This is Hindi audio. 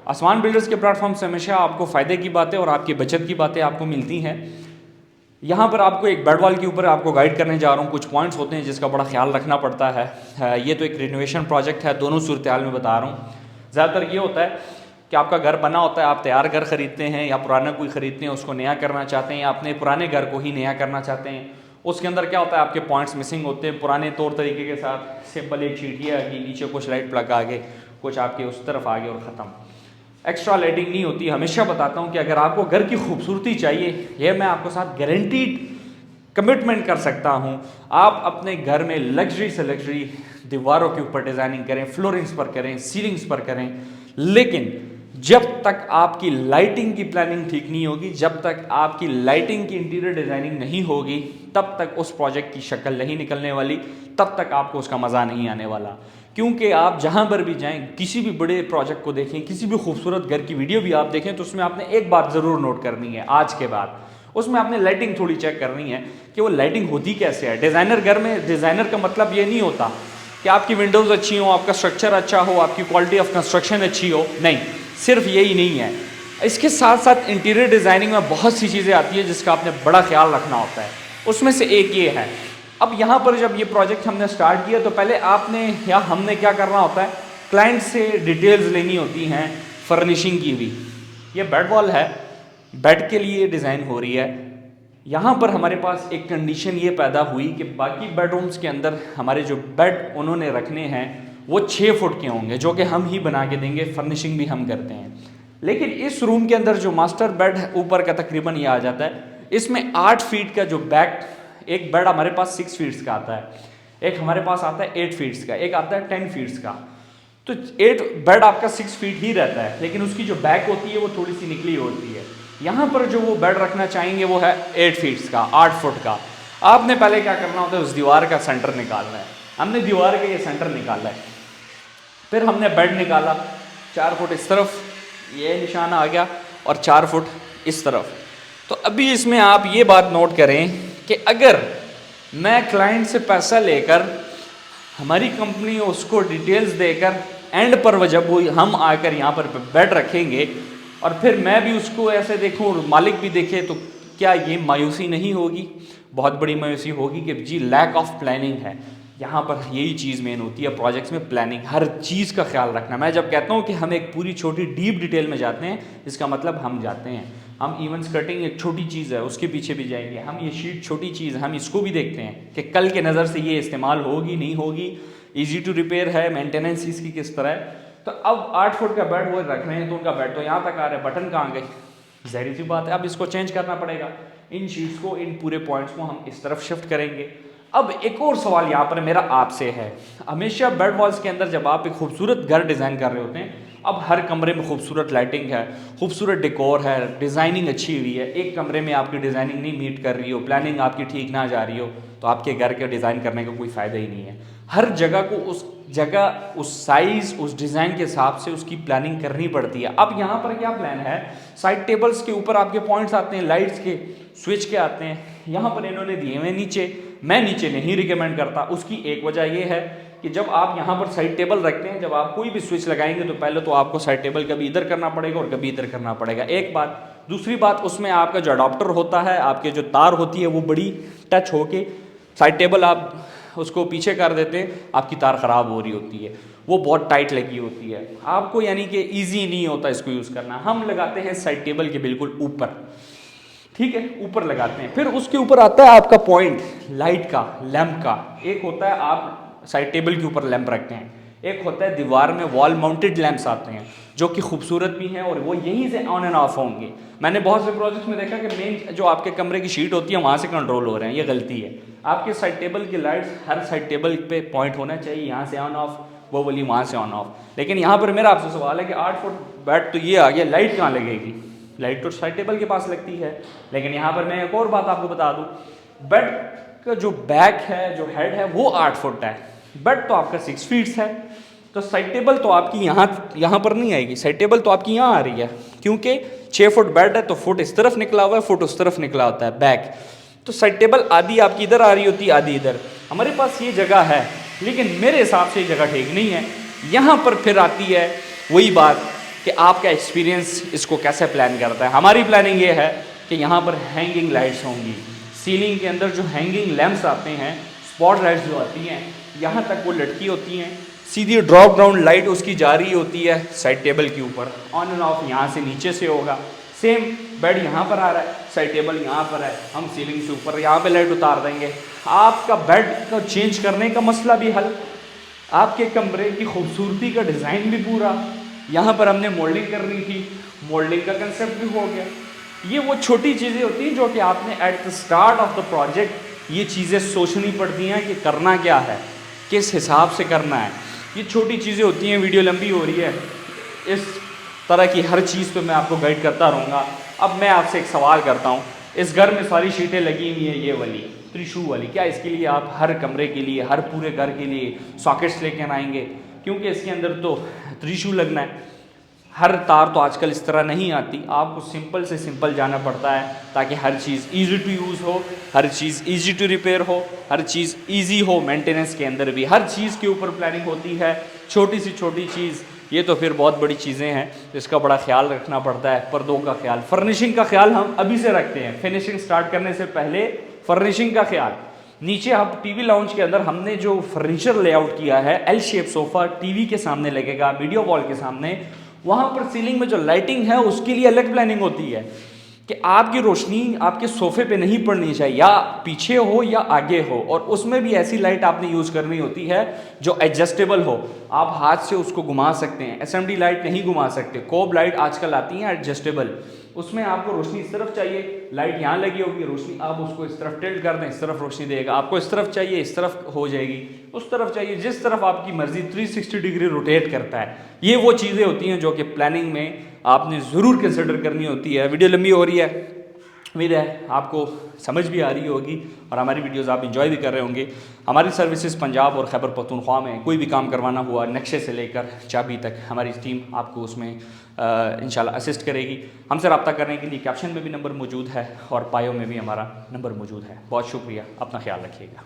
आसमान बिल्डर्स के प्लेटफॉर्म से हमेशा आपको फ़ायदे की बातें और आपकी बचत की बातें आपको मिलती हैं। यहाँ पर आपको एक बेड वॉल के ऊपर आपको गाइड करने जा रहा हूँ, कुछ पॉइंट्स होते हैं जिसका बड़ा ख्याल रखना पड़ता है। ये तो एक रिनोवेशन प्रोजेक्ट है, दोनों सूरत हाल में बता रहा हूँ। ज़्यादातर ये होता है कि आपका घर बना होता है, आप तैयार घर खरीदते हैं या पुराना कोई ख़रीदते हैं, उसको नया करना चाहते हैं या अपने पुराने घर को ही नया करना चाहते हैं। उसके अंदर क्या होता है, आपके पॉइंट्स मिसिंग होते हैं पुराने तौर तरीके के साथ। सिंपल एक शीट ये आगे, नीचे कुछ लाइट प्लग आगे, कुछ आपके उस तरफ आगे और ख़त्म। एक्स्ट्रा लाइटिंग नहीं होती। हमेशा बताता हूँ कि अगर आपको घर की खूबसूरती चाहिए, यह मैं आपको साथ गारंटीड कमिटमेंट कर सकता हूँ, आप अपने घर में लग्जरी से लग्जरी दीवारों के ऊपर डिज़ाइनिंग करें, फ्लोरिंग्स पर करें, सीलिंग्स पर करें, लेकिन जब तक आपकी लाइटिंग की प्लानिंग ठीक नहीं होगी, जब तक आपकी लाइटिंग की इंटीरियर डिज़ाइनिंग नहीं होगी, तब तक उस प्रोजेक्ट की शक्ल नहीं निकलने वाली, तब तक आपको उसका मज़ा नहीं आने वाला। क्योंकि आप जहाँ पर भी जाएं, किसी भी बड़े प्रोजेक्ट को देखें, किसी भी खूबसूरत घर की वीडियो भी आप देखें, तो उसमें आपने एक बात ज़रूर नोट करनी है आज के बाद, उसमें आपने लाइटिंग थोड़ी चेक करनी है कि वो लाइटिंग होती कैसे है। डिज़ाइनर घर में, डिज़ाइनर का मतलब ये नहीं होता कि आपकी विंडोज़ अच्छी हो, आपका स्ट्रक्चर अच्छा हो, आपकी क्वालिटी ऑफ कंस्ट्रक्शन अच्छी हो, नहीं, सिर्फ यही नहीं है। इसके साथ साथ इंटीरियर डिज़ाइनिंग में बहुत सी चीज़ें आती है जिसका आपने बड़ा ख्याल रखना होता है। उसमें से एक ये है, अब यहाँ पर जब ये प्रोजेक्ट हमने स्टार्ट किया तो पहले आपने या हमने क्या करना होता है, क्लाइंट से डिटेल्स लेनी होती हैं फर्निशिंग की भी। ये बेड वॉल है, बेड के लिए डिज़ाइन हो रही है। यहाँ पर हमारे पास एक कंडीशन ये पैदा हुई कि बाकी बेडरूम्स के अंदर हमारे जो बेड उन्होंने रखने हैं वो 6 फुट के होंगे, जो कि हम ही बना के देंगे, फर्निशिंग भी हम करते हैं। लेकिन इस रूम के अंदर जो मास्टर बेड ऊपर का तकरीबन ये आ जाता है, इसमें 8 फीट का जो बैक, एक बेड हमारे पास 6 फीट्स का आता है, एक हमारे पास आता है 8 फीट्स का, एक आता है 10 फीट्स का। तो 8 बेड आपका 6 फीट ही रहता है, लेकिन उसकी जो बैक होती है वो थोड़ी सी निकली होती है। यहाँ पर जो वो बेड रखना चाहेंगे वो है 8 फीट्स का, 8 फुट का। आपने पहले क्या करना होता है, उस दीवार का सेंटर निकालना है। हमने दीवार का ये सेंटर निकाला है, फिर हमने बेड निकाला 4 फुट इस तरफ, ये निशान आ गया, और 4 फुट इस तरफ। तो अभी इसमें आप ये बात नोट करें कि अगर मैं क्लाइंट से पैसा लेकर, हमारी कंपनी उसको डिटेल्स देकर, एंड पर जब वो हम आकर यहाँ पर बेड रखेंगे और फिर मैं भी उसको ऐसे देखूँ और मालिक भी देखे, तो क्या ये मायूसी नहीं होगी? बहुत बड़ी मायूसी होगी कि जी लैक ऑफ प्लानिंग है। यहाँ पर यही चीज़ मेन होती है प्रोजेक्ट्स में, प्लानिंग, हर चीज़ का ख्याल रखना। मैं जब कहता हूँ कि हम एक पूरी छोटी डीप डिटेल में जाते हैं, इसका मतलब हम जाते हैं, हम इवन कटिंग एक छोटी चीज़ है उसके पीछे भी जाएंगे, हम ये शीट छोटी चीज़, हम इसको भी देखते हैं कि कल के नज़र से ये इस्तेमाल होगी नहीं होगी, ईजी टू रिपेयर है, मेंटेनेंस इसकी किस तरह है। तो अब 8 फुट का बेड वो रख रहे हैं, तो उनका बेड तो यहाँ तक आ रहा है, बटन कहाँ गए? ज़ाहिर सी बात है, अब इसको चेंज करना पड़ेगा। इन शीट्स को, इन पूरे पॉइंट्स को हम इस तरफ शिफ्ट करेंगे। अब एक और सवाल यहाँ पर मेरा आपसे है, हमेशा बेड वॉल्स के अंदर जब आप एक खूबसूरत घर डिज़ाइन कर रहे होते हैं, अब हर कमरे में खूबसूरत लाइटिंग है, खूबसूरत डेकोर है, डिज़ाइनिंग अच्छी हुई है, एक कमरे में आपकी डिज़ाइनिंग नहीं मीट कर रही हो, प्लानिंग आपकी ठीक ना जा रही हो, तो आपके घर के डिज़ाइन करने का कोई फ़ायदा ही नहीं है। हर जगह को उस जगह, उस साइज़, उस डिज़ाइन के हिसाब से उसकी प्लानिंग करनी पड़ती है। अब यहाँ पर क्या प्लान है, साइड टेबल्स के ऊपर आपके पॉइंट्स आते हैं, लाइट्स के, स्विच के आते हैं, यहाँ पर इन्होंने दिए हुए नीचे, मैं नीचे नहीं रिकमेंड करता। उसकी एक वजह यह है कि जब आप यहाँ पर साइड टेबल रखते हैं, जब आप कोई भी स्विच लगाएंगे तो पहले तो आपको साइड टेबल कभी इधर करना पड़ेगा और कभी इधर करना पड़ेगा, एक बात। दूसरी बात, उसमें आपका जो अडॉप्टर होता है, आपके जो तार होती है वो बड़ी टच होके साइड टेबल आप उसको पीछे कर देते हैं, आपकी तार ख़राब हो रही होती है, वो बहुत टाइट लगी होती है आपको, यानी कि ईजी नहीं होता इसको यूज़ करना। हम लगाते हैं साइड टेबल के बिल्कुल ऊपर, ठीक है, ऊपर लगाते हैं। फिर उसके ऊपर आता है आपका पॉइंट लाइट का, लैंप का। एक होता है आप साइड टेबल के ऊपर लैंप रखते हैं, एक होता है दीवार में वॉल माउंटेड लैंप्स आते हैं जो कि खूबसूरत भी हैं और वो यहीं से ऑन एंड ऑफ होंगे। मैंने बहुत से प्रोजेक्ट्स में देखा कि मेन जो आपके कमरे की शीट होती है वहाँ से कंट्रोल हो रहे हैं, ये गलती है। आपके साइड टेबल की लाइट्स हर साइड टेबल पे पॉइंट होना चाहिए, यहाँ से ऑन ऑफ, वो वाली वहाँ से ऑन ऑफ। लेकिन यहाँ पर मेरा आपसे सवाल है कि 8 फुट बेड तो ये आ गया, लाइट कहाँ लगेगी? लाइट तो साइड टेबल के पास लगती है। लेकिन यहाँ पर मैं एक और बात आपको बता दूँ, बेड का जो बैक है, जो हेड है, वो 8 फुट है, बेड तो आपका 6 फीट्स है। तो साइड टेबल तो आपकी यहाँ पर नहीं आएगी, साइड टेबल तो आपकी यहाँ आ रही है, क्योंकि 6 फुट बेड है तो फुट इस तरफ निकला हुआ है, फुट उस तरफ निकला होता है बैक। तो साइड टेबल आधी आपकी इधर आ रही होती है, आधी इधर। हमारे पास ये जगह है, लेकिन मेरे हिसाब से ये जगह ठीक नहीं है। यहाँ पर फिर आती है वही बात कि आपका एक्सपीरियंस इसको कैसे प्लान करता है। हमारी प्लानिंग ये है कि यहाँ पर हैंगिंग लाइट्स होंगी, सीलिंग के अंदर जो हैंगिंग लैंप्स आते हैं, स्पॉट लाइट्स जो आती हैं यहाँ तक वो लटकी होती हैं, सीधी ड्रॉप डाउन लाइट उसकी जा रही होती है साइड टेबल के ऊपर, ऑन एंड ऑफ यहाँ से नीचे से होगा। सेम बेड यहाँ पर आ रहा है, साइड टेबल यहाँ पर है, हम सीलिंग से ऊपर यहाँ पे लाइट उतार देंगे। आपका बेड को चेंज करने का मसला भी हल, आपके कमरे की खूबसूरती का डिज़ाइन भी पूरा। यहाँ पर हमने मोल्डिंग करनी थी, मोल्डिंग का कंसेप्ट भी हो गया। ये वो छोटी चीज़ें होती हैं जो कि आपने at the start of the project ये चीज़ें सोचनी पड़ती हैं कि करना क्या है, किस हिसाब से करना है। ये छोटी चीज़ें होती हैं। वीडियो लंबी हो रही है, इस तरह की हर चीज़ पे मैं आपको गाइड करता रहूँगा। अब मैं आपसे एक सवाल करता हूँ, इस घर में सारी शीटें लगी हुई हैं ये वाली त्रिशू वाली, क्या इसके लिए आप हर कमरे के लिए, हर पूरे घर के लिए सॉकेट्स लेकर आएंगे? क्योंकि इसके अंदर तो त्रिशू लगना है। हर तार तो आजकल इस तरह नहीं आती, आपको सिंपल से सिंपल जाना पड़ता है ताकि हर चीज़ ईजी टू यूज़ हो, हर चीज़ ईजी टू रिपेयर हो, हर चीज़ ईजी हो। मेंटेनेंस के अंदर भी हर चीज़ के ऊपर प्लानिंग होती है, छोटी सी छोटी चीज़, ये तो फिर बहुत बड़ी चीज़ें हैं जिसका बड़ा ख्याल रखना पड़ता है। पर्दों का ख्याल, फर्निशिंग का ख्याल हम अभी से रखते हैं, फिनिशिंग स्टार्ट करने से पहले फर्निशिंग का ख्याल। नीचे अब टीवी लाउंज के अंदर हमने जो फर्नीचर लेआउट किया है, एल शेप सोफ़ा टीवी के सामने लगेगा, वीडियो वॉल के सामने। वहाँ पर सीलिंग में जो लाइटिंग है उसके लिए अलग प्लानिंग होती है कि आपकी रोशनी आपके सोफ़े पे नहीं पड़नी चाहिए, या पीछे हो या आगे हो, और उसमें भी ऐसी लाइट आपने यूज़ करनी होती है जो एडजस्टेबल हो, आप हाथ से उसको घुमा सकते हैं। एसएमडी लाइट नहीं घुमा सकते, कोब लाइट आजकल आती हैं एडजस्टेबल, उसमें आपको रोशनी इस तरफ चाहिए, लाइट यहाँ लगी होगी, रोशनी आप उसको इस तरफ टिल्ट कर दें, इस तरफ रोशनी देगा। आपको इस तरफ चाहिए, इस तरफ हो जाएगी, उस तरफ चाहिए, जिस तरफ आपकी मर्जी 360 डिग्री रोटेट करता है। ये वो चीज़ें होती हैं जो कि प्लानिंग में आपने ज़रूर कंसिडर करनी होती है। वीडियो लंबी हो रही है, उम्मीद है आपको समझ भी आ रही होगी और हमारी वीडियोस आप एंजॉय भी कर रहे होंगे। हमारी सर्विसेज पंजाब और खैबर पख्तूनख्वा में कोई भी काम करवाना हुआ, नक्शे से लेकर चाबी तक, हमारी टीम आपको उसमें इंशाल्लाह असिस्ट करेगी। हमसे रब्ता करने के लिए कैप्शन में भी नंबर मौजूद है और बायो में भी हमारा नंबर मौजूद है। बहुत शुक्रिया, अपना ख्याल रखिएगा।